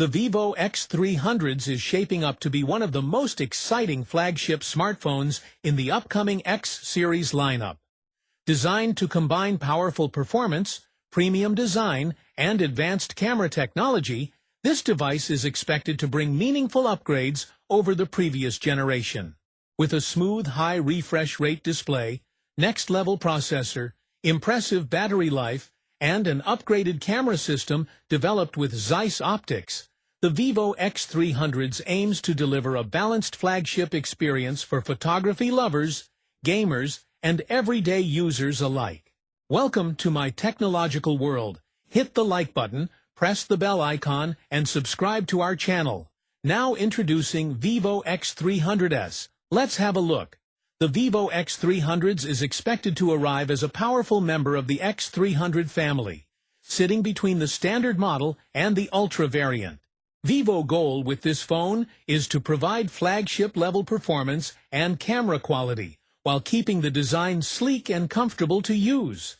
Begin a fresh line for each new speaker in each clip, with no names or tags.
The Vivo X300s is shaping up to be one of the most exciting flagship smartphones in the upcoming X series lineup. Designed to combine powerful performance, premium design, and advanced camera technology, this device is expected to bring meaningful upgrades over the previous generation. With a smooth high refresh rate display, next-level processor, impressive battery life, and an upgraded camera system developed with Zeiss optics, the Vivo X300s aims to deliver a balanced flagship experience for photography lovers, gamers, and everyday users alike. Welcome to my technological world. Hit the like button, press the bell icon, and subscribe to our channel. Now introducing Vivo X300s. Let's have a look. The Vivo X300s is expected to arrive as a powerful member of the X300 family, sitting between the standard model and the Ultra variant. Vivo's goal with this phone is to provide flagship-level performance and camera quality, while keeping the design sleek and comfortable to use.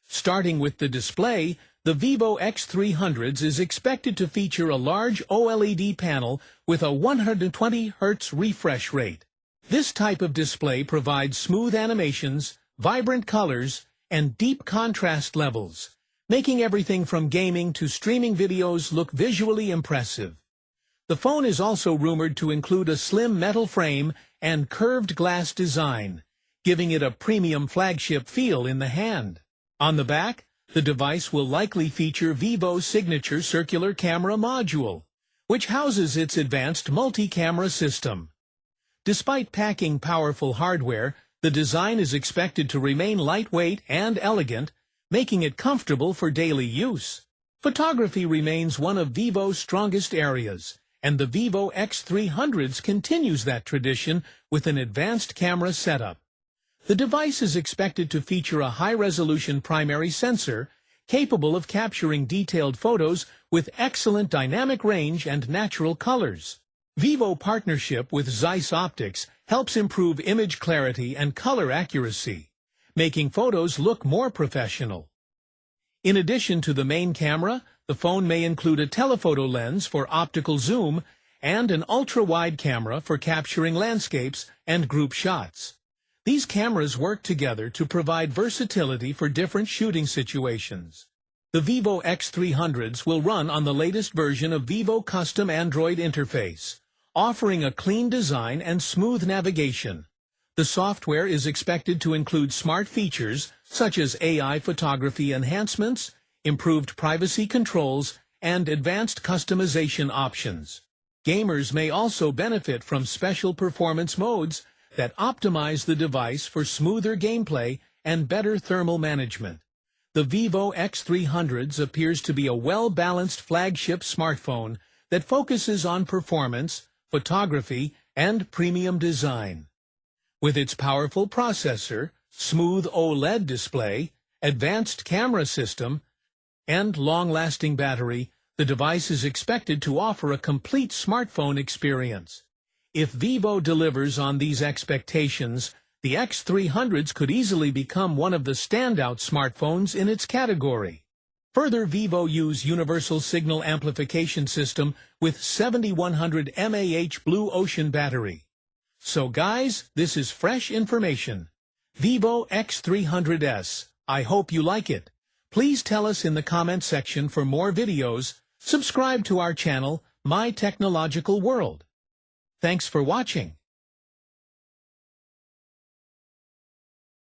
Starting with the display, the Vivo X300s is expected to feature a large OLED panel with a 120 Hz refresh rate. This type of display provides smooth animations, vibrant colors, and deep contrast levels, making everything from gaming to streaming videos look visually impressive. The phone is also rumored to include a slim metal frame and curved glass design, giving it a premium flagship feel in the hand. On the back, the device will likely feature Vivo's signature circular camera module, which houses its advanced multi-camera system. Despite packing powerful hardware, the design is expected to remain lightweight and elegant, making it comfortable for daily use. Photography remains one of Vivo's strongest areas, and the Vivo X300s continues that tradition with an advanced camera setup. The device is expected to feature a high-resolution primary sensor, capable of capturing detailed photos with excellent dynamic range and natural colors. Vivo's partnership with Zeiss optics helps improve image clarity and color accuracy, making photos look more professional. In addition to the main camera, the phone may include a telephoto lens for optical zoom and an ultra-wide camera for capturing landscapes and group shots. These cameras work together to provide versatility for different shooting situations. The Vivo X300s will run on the latest version of Vivo Custom Android interface, offering a clean design and smooth navigation. The software is expected to include smart features such as AI photography enhancements, improved privacy controls, and advanced customization options. Gamers may also benefit from special performance modes that optimize the device for smoother gameplay and better thermal management. The Vivo X300s appears to be a well-balanced flagship smartphone that focuses on performance, photography, and premium design. With its powerful processor, smooth OLED display, advanced camera system, and long-lasting battery, the device is expected to offer a complete smartphone experience. If Vivo delivers on these expectations, the X300s could easily become one of the standout smartphones in its category. Further, Vivo uses universal signal amplification system with 7100 mAh Blue Ocean battery. So guys, this is fresh information. Vivo X300s. I hope you like it. Please tell us in the comment section for more videos. Subscribe to our channel, My Technological World. Thanks for watching.